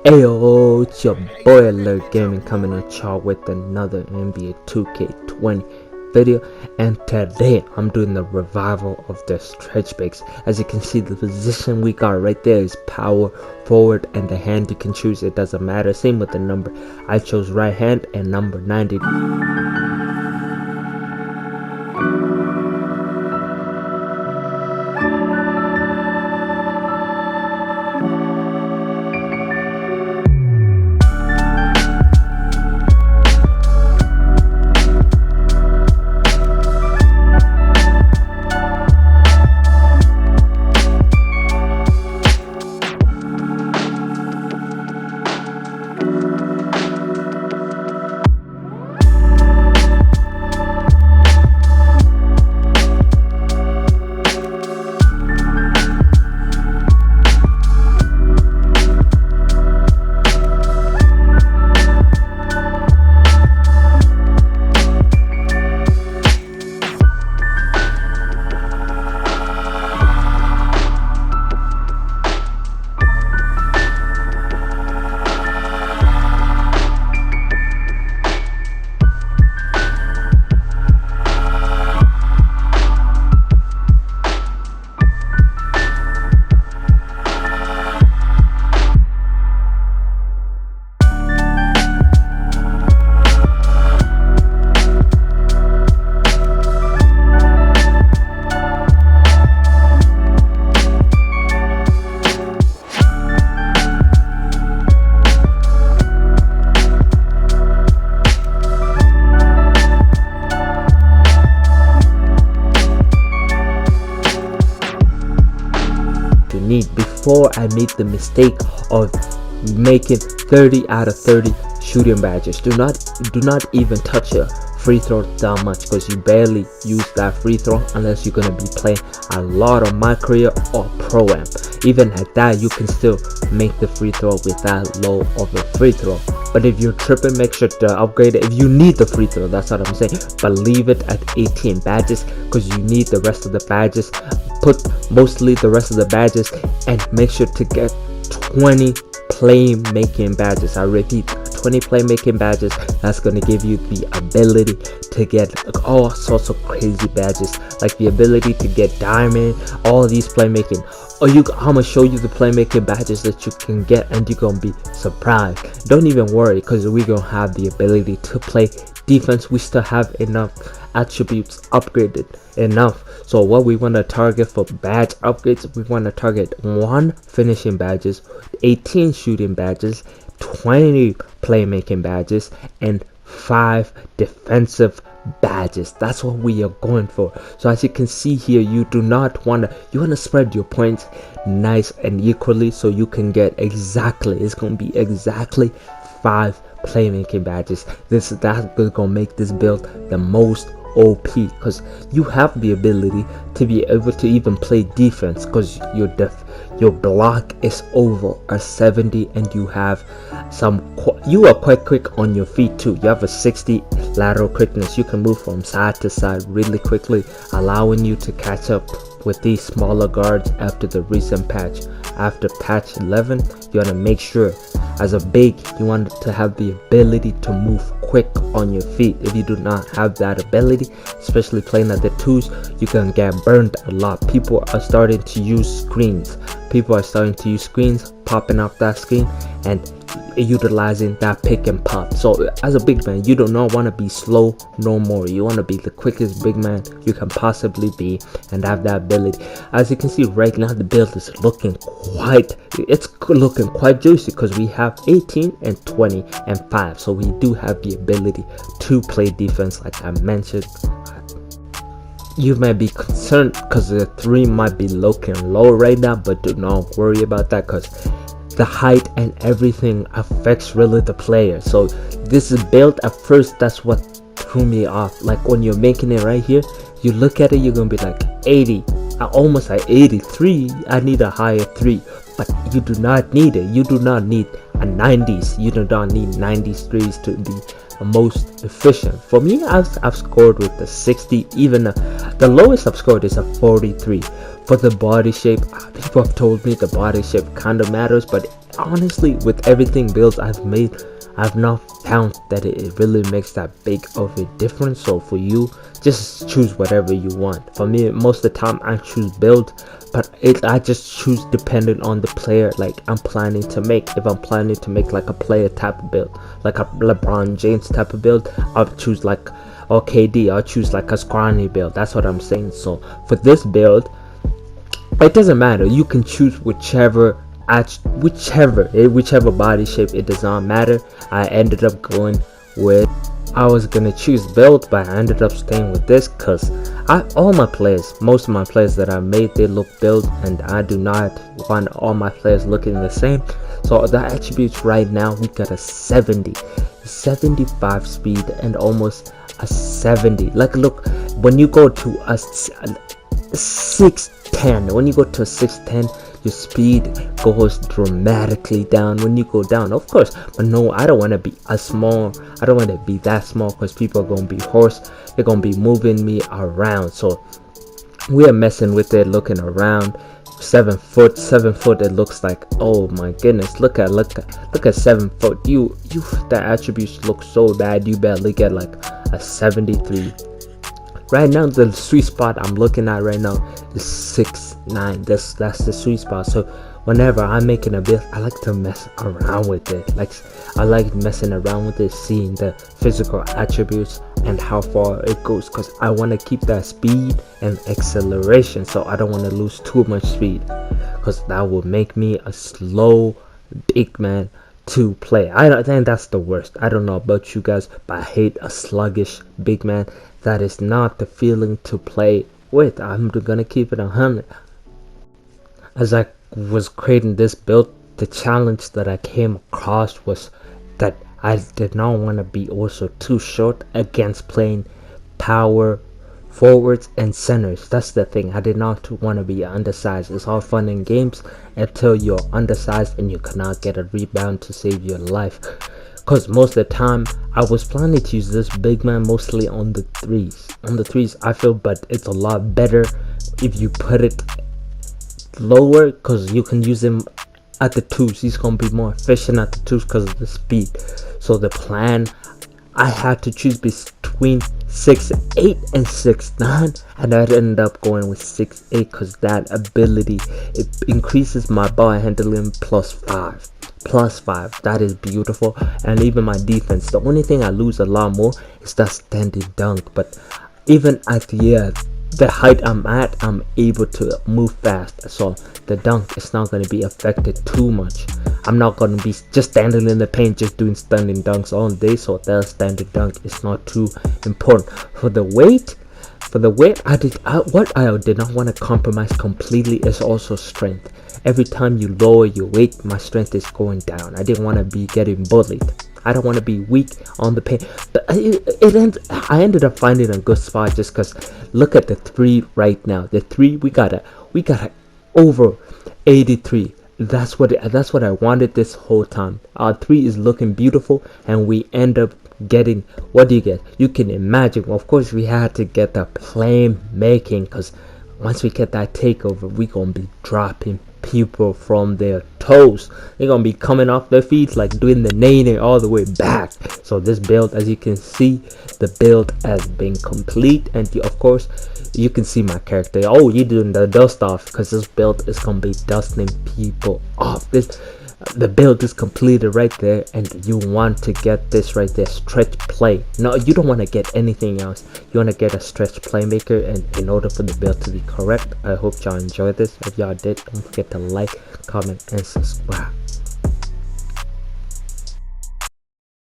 Ayo, it's your boy Alert Gaming coming at y'all with another NBA 2K20 video, and today I'm doing the revival of the stretch bigs. As you can see, the position we got right there is power forward, and the hand you can choose, it doesn't matter. Same with the number. I chose right hand and number 90. Before I made the mistake of making 30 out of 30 shooting badges. Do not even touch a free throw that much, because you barely use that free throw unless you're gonna be playing a lot of my career or pro am. Even at that, you can still make the free throw with that low of a free throw. But if you're tripping, make sure to upgrade it. If you need the free throw, that's what I'm saying, but leave it at 18 badges, because you need the rest of the badges. Put mostly the rest of the badges, and make sure to get 20 playmaking badges. I repeat, 20 playmaking badges. That's going to give you the ability to get all sorts of crazy badges, like the ability to get diamond, all these playmaking. Or I'm gonna show you the playmaking badges that you can get, and you're gonna be surprised. Don't even worry, because we're gonna have the ability to play defense. We still have enough attributes upgraded enough. So what we want to target for badge upgrades, we want to target 1 finishing badges, 18 shooting badges, 20 playmaking badges, and 5 defensive badges. That's what we are going for. So as you can see here, you want to spread your points nice and equally, so you can get exactly, it's going to be exactly 5 playmaking badges. That's going to make this build the most OP, because you have the ability to be able to even play defense, because your block is over a 70, and you have you are quite quick on your feet too. You have a 60 lateral quickness. You can move from side to side really quickly, allowing you to catch up with these smaller guards after the recent patch. After patch 11, you want to make sure, as a big, you want to have the ability to move quick on your feet. If you do not have that ability, especially playing at the 2s, you can get burned a lot. People are starting to use screens, popping up that screen and utilizing that pick and pop. So as a big man, you do not want to be slow no more. You want to be the quickest big man you can possibly be and have that ability. As you can see right now, the build is looking quite juicy, because we have 18 and 20 and 5, so we do have the ability to play defense. Like I mentioned, you might be concerned because the 3 might be looking low right now, but do not worry about that, because the height and everything affects really the player. So this is built at first, that's what threw me off. Like when you're making it right here, you look at it, you're gonna be like 80, almost like 83. I need a higher 3, but you do not need it. You do not need a 90s. You do not need 90s threes to be most efficient. For me, I've scored with the 60. Even the lowest I've scored is a 43. For the body shape, people have told me the body shape kind of matters, but honestly, with everything builds I've made, I've not found that it really makes that big of a difference. So for you, just choose whatever you want. For me, most of the time I choose build, but I just choose depending on the player like I'm planning to make. If I'm planning to make like a player type of build, like a LeBron James type of build, I'll choose like, or KD, I'll choose like a scrawny build. That's what I'm saying. So for this build, it doesn't matter. You can choose whichever body shape. It does not matter. I ended up going with, I was gonna choose build, but I ended up staying with this because most of my players that I made, they look build, and I do not want all my players looking the same. So the attributes right now, we got a 70, 75 speed, and almost a 70. Like, look, when you go to a 610, your speed goes dramatically down when you go down, of course. But no, I don't want to be that small because people are going to be hoarse. They're going to be moving me around. So we are messing with it, looking around. 7 foot, it looks like, oh my goodness, look at 7 foot. The attributes look so bad, you barely get like a 73. Right now, the sweet spot I'm looking at right now is 6'9". That's the sweet spot. So whenever I'm making a build, I like to mess around with it. Like, I like messing around with it, seeing the physical attributes and how far it goes, because I want to keep that speed and acceleration. So I don't want to lose too much speed, because that will make me a slow big man to play. I think that's the worst. I don't know about you guys, but I hate a sluggish big man. That is not the feeling to play with. I'm gonna keep it 100. As I was creating this build, the challenge that I came across was that I did not want to be also too short against playing power forwards and centers. That's the thing. I did not want to be undersized. It's all fun in games until you're undersized and you cannot get a rebound to save your life. Because most of the time I was planning to use this big man mostly on the threes. I feel, but it's a lot better if you put it lower, because you can use him at the twos. He's gonna be more efficient at the twos because of the speed. So the plan, I had to choose between 6'8" and 6'9", and I ended up going with 6'8" because that ability, it increases my ball handling +5. That is beautiful. And even my defense, the only thing I lose a lot more is that standing dunk. But even at the height I'm at, I'm able to move fast, so the dunk is not going to be affected too much. I'm not going to be just standing in the paint just doing standing dunks all day, so that standing dunk is not too important. For the weight, what I did not want to compromise completely is also strength. Every time you lower your weight, my strength is going down. I didn't want to be getting bullied. I don't want to be weak on the paint. But I ended up finding a good spot just because look at the 3 right now. The 3 we got a over 83. That's what I wanted this whole time. Our 3 is looking beautiful, and we end up getting, what do you get? You can imagine. Of course, we had to get the playmaking, because once we get that takeover, we gonna be dropping people from their toes. They're gonna be coming off their feet like doing the nene all the way back. So this build, as you can see, the build has been complete, and of course you can see my character. Oh, you doing the dust off, because this build is gonna be dusting people off. The build is completed right there, and you want to get this right there, stretch play. No, you don't want to get anything else. You want to get a stretch playmaker, and in order for the build to be correct. I hope y'all enjoyed this. If y'all did, don't forget to like, comment, and subscribe.